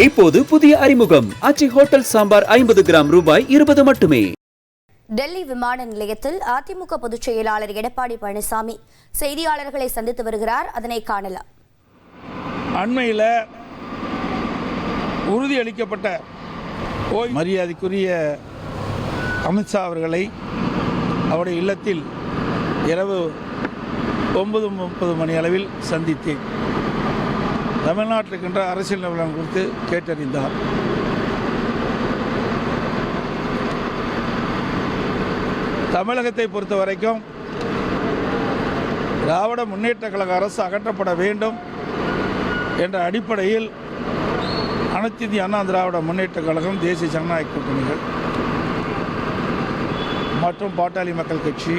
இப்போது புதிய அறிமுகம் ஆச்சி ஹோட்டல் சாம்பார் 50 கிராம் ரூபாய் 20 மட்டுமே. டெல்லி விமான நிலையத்தில் அதிமுக பொதுச் செயலாளர் எடப்பாடி பழனிசாமி செய்தியாளர்களை சந்தித்து வருகிறார். அதனை காணலாம். அண்மையில் உறுதியளிக்கப்பட்ட மரியாதைக்குரிய அமித்ஷா அவர்களை அவருடைய இல்லத்தில் இரவு 9:30 மணி அளவில் சந்தித்தேன். தமிழ்நாட்டில் இருக்கின்ற அரசியல் நிலவரம் குறித்து கேட்டறிந்தார். தமிழகத்தை பொறுத்த வரைக்கும் திராவிட முன்னேற்ற கழக அரசு அகற்றப்பட வேண்டும் என்ற அடிப்படையில் அனைத்து இந்திய அண்ணா திராவிட முன்னேற்ற கழகம், தேசிய ஜனநாயக கூட்டணிகள் மற்றும் பாட்டாளி மக்கள் கட்சி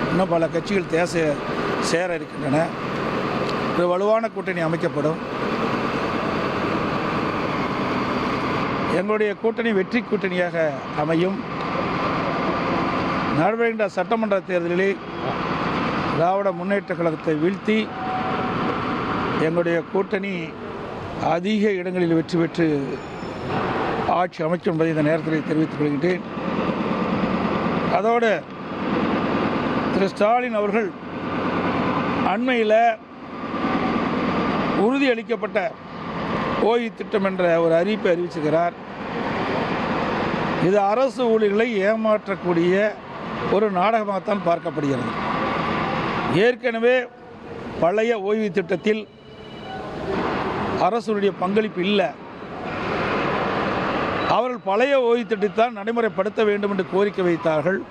இன்னும் பல கட்சிகள் சேர இருக்கின்றன. ஒரு வலுவான கூட்டணி அமைக்கப்படும். எங்களுடைய கூட்டணி வெற்றி கூட்டணியாக அமையும். நடைபெறுகின்ற சட்டமன்ற தேர்தலில் திராவிட முன்னேற்ற கழகத்தை வீழ்த்தி எங்களுடைய கூட்டணி அதிக இடங்களில் வெற்றி பெற்று ஆட்சி அமைக்கும் என்பதை இந்த நேரத்தில் தெரிவித்துக் கொள்கின்றேன். அதோடு திரு ஸ்டாலின் அவர்கள் அண்மையில் உறுதியளிக்கப்பட்ட ஓய்வு திட்டம் என்ற ஒரு அறிவிப்பை அறிவிச்சிருக்கிறார். இது அரசு ஊழியர்களை ஏமாற்றக்கூடிய ஒரு நாடகமாகத்தான் பார்க்கப்படுகிறது. ஏற்கனவே பழைய ஓய்வு திட்டத்தில் அரசுடைய பங்களிப்பு இல்லை. அவர்கள் பழைய ஓய்வு திட்டத்தான் நடைமுறைப்படுத்த வேண்டும் என்று கோரிக்கை வைத்தார்கள்.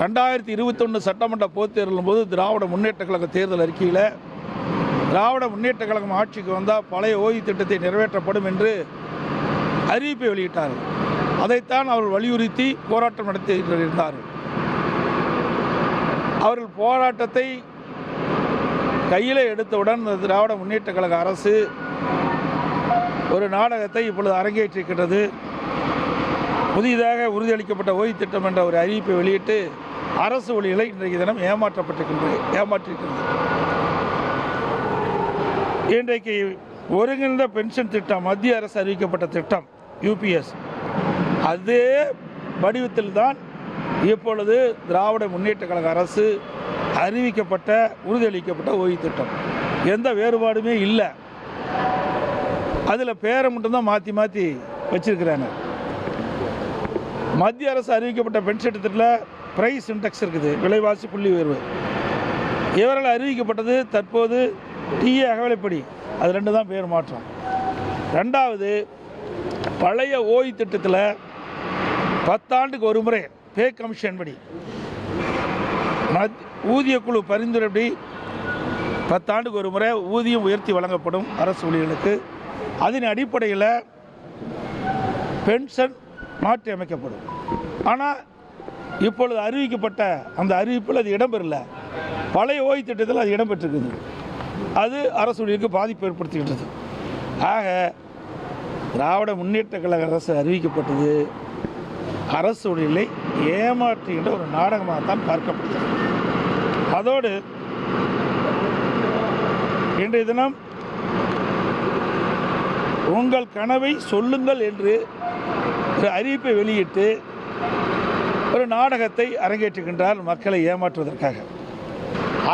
2021 சட்டமன்ற பொதுத் தேர்தலின் போது திராவிட முன்னேற்ற கழக தேர்தல் அறிக்கையில் திராவிட முன்னேற்ற கழகம் ஆட்சிக்கு வந்தால் பழைய ஓய்வு திட்டத்தை நிறைவேற்றப்படும் என்று அறிவிப்பை வெளியிட்டார்கள். அதைத்தான் அவர்கள் வலியுறுத்தி போராட்டம் நடத்தி இருந்தார்கள். அவர்கள் போராட்டத்தை கையில் எடுத்தவுடன் திராவிட முன்னேற்ற கழக அரசு ஒரு நாடகத்தை இப்பொழுது அரங்கேற்றிருக்கின்றது. புதிதாக உறுதியளிக்கப்பட்ட ஓய்வு திட்டம் என்ற ஒரு அறிவிப்பை வெளியிட்டு அரசு ஊழியர்களை இன்றைக்கு தினம் ஏமாற்றிருக்கிறது. இன்றைக்கு ஒருங்கிணைந்த பென்ஷன் திட்டம், மத்திய அரசு அறிவிக்கப்பட்ட திட்டம் UPS, அதே வடிவத்தில் தான் இப்பொழுது திராவிட முன்னேற்ற கழக அரசு அறிவிக்கப்பட்ட உறுதியளிக்கப்பட்ட ஓய்வு திட்டம். எந்த வேறுபாடுமே இல்லை. அதில் பேரை மட்டும்தான் மாற்றி மாற்றி வச்சிருக்கிறாங்க. மத்திய அரசு அறிவிக்கப்பட்ட பென்ஷன் திட்டத்தில் பிரைஸ் இண்டெக்ஸ் இருக்குது, விலைவாசி புள்ளி உயர்வு. இவர்கள் அறிவிக்கப்பட்டது தற்போது TA அகவிலைப்படி. அது 2 தான் பேர் மாற்றம். ரெண்டாவது, பழைய ஓய்வு திட்டத்தில் 10 ஆண்டுக்கு ஒரு முறை பே கமிஷன் படி ஊதிய குழு பரிந்துரைப்படி 10 ஆண்டுக்கு ஒரு முறை ஊதியம் உயர்த்தி வழங்கப்படும் அரசு ஊழியர்களுக்கு. அதன் அடிப்படையில் பென்ஷன் மாற்றி அமைக்கப்படும். ஆனால் இப்பொழுது அறிவிக்கப்பட்ட அந்த அறிவிப்பில் அது இடம்பெறல. பழைய ஓய்வு திட்டத்தில் அது இடம்பெற்றிருக்குது. அது அரசு ஊழியருக்கு பாதிப்பு ஏற்படுத்துகின்றது. ஆக திராவிட முன்னேற்ற கழக அரசு அறிவிக்கப்பட்டது அரசு ஊழியர்களை ஏமாற்றுகின்ற ஒரு நாடகமாகத்தான் பார்க்கப்படுகிறது. அதோடு இன்றைய தினம் உங்கள் கனவை சொல்லுங்கள் என்று ஒரு அறிவிப்பை வெளியிட்டு ஒரு நாடகத்தை அரங்கேற்றுகின்றார் மக்களை ஏமாற்றுவதற்காக.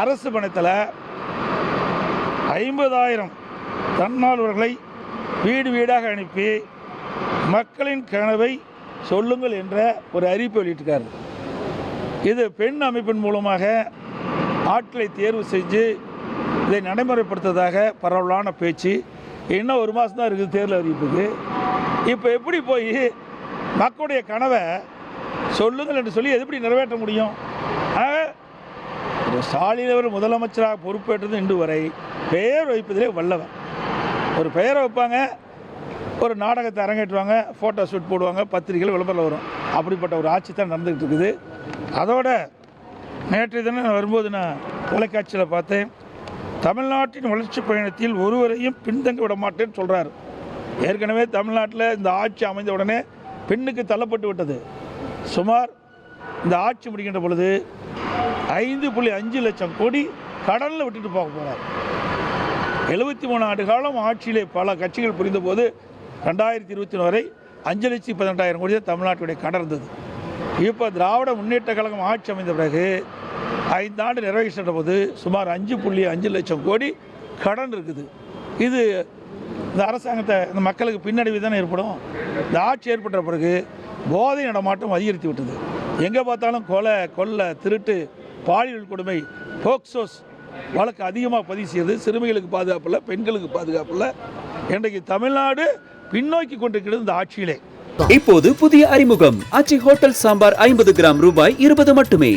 அரசு பணத்தில் 50,000 தன்னார்வலர்களை வீடு வீடாக அனுப்பி மக்களின் கனவை சொல்லுங்கள் என்ற ஒரு அறிவிப்பை வெளியிட்டிருக்கார். இது பெண் அமைப்பின் மூலமாக ஆட்களை தேர்வு செஞ்சு இதை நடைமுறைப்படுத்துவதாக பரவலான பேச்சு. இன்னும் 1 மாதம் தான் இருக்குது தேர்தல் அறிவிப்புக்கு. இப்போ எப்படி போய் மக்களுடைய கனவை சொல்லுங்கள் என்று சொல்லி எப்படி நிறைவேற்ற முடியும்? ஸ்டாலின் அவர் முதலமைச்சராக பொறுப்பேற்றது இன்று வரை பெயர் வைப்பதிலே வல்லவர். ஒரு பெயரை வைப்பாங்க, ஒரு நாடகத்தை அரங்கேற்றுவாங்க, ஃபோட்டோ ஷூட் போடுவாங்க, பத்திரிகைகள் விளம்பரம் வரும். அப்படிப்பட்ட ஒரு ஆட்சி தான் நடந்துக்கிட்டு இருக்குது. அதோட நேற்றைய தினம் நான் வரும்போது நான் தொலைக்காட்சியில் பார்த்தேன். தமிழ்நாட்டின் வளர்ச்சி பயணத்தில் ஒருவரையும் பின்தங்க விட மாட்டேன்னு சொல்கிறார். ஏற்கனவே தமிழ்நாட்டில் இந்த ஆட்சி அமைந்த உடனே பெண்ணுக்கு தள்ளப்பட்டு விட்டது. சுமார் இந்த ஆட்சி முடிக்கின்ற பொழுது 5.5 லட்சம் கோடி கடலில் விட்டுட்டு போக போகிறார். 73 ஆண்டு காலம் ஆட்சியிலே பல கட்சிகள் புரிந்த போது 2021 வரை 5,18,000 கோடி தான் தமிழ்நாட்டுடைய கடன் இருந்தது. இப்போ திராவிட முன்னேற்ற கழகம் ஆட்சி அமைந்த பிறகு 5 ஆண்டு நிறைவேற்ற போது சுமார் 5.5 லட்சம் கோடி கடன் இருக்குது. இது இந்த அரசாங்கத்தை இந்த மக்களுக்கு பின்னடைவு தானே ஏற்படும். இந்த ஆட்சி ஏற்பட்ட பிறகு போதை நடமாட்டம் அதிகரித்து விட்டது. எங்கே பார்த்தாலும் கொலை, கொள்ளை, திருட்டு, பாலியல் கொடுமை, போக்சோஸ் வழக்கு அதிகமாக பதிவு செய்யுது. சிறுமிகளுக்கு பாதுகாப்பு இல்லை, பெண்களுக்கு பாதுகாப்பு இல்லை. இன்றைக்கு தமிழ்நாடு பின்னோக்கி கொண்டிருக்கிறது இந்த ஆட்சியிலே. இப்போது புதிய அறிமுகம் ஆச்சி ஹோட்டல் சாம்பார் 50 கிராம் ரூபாய் 20 மட்டுமே.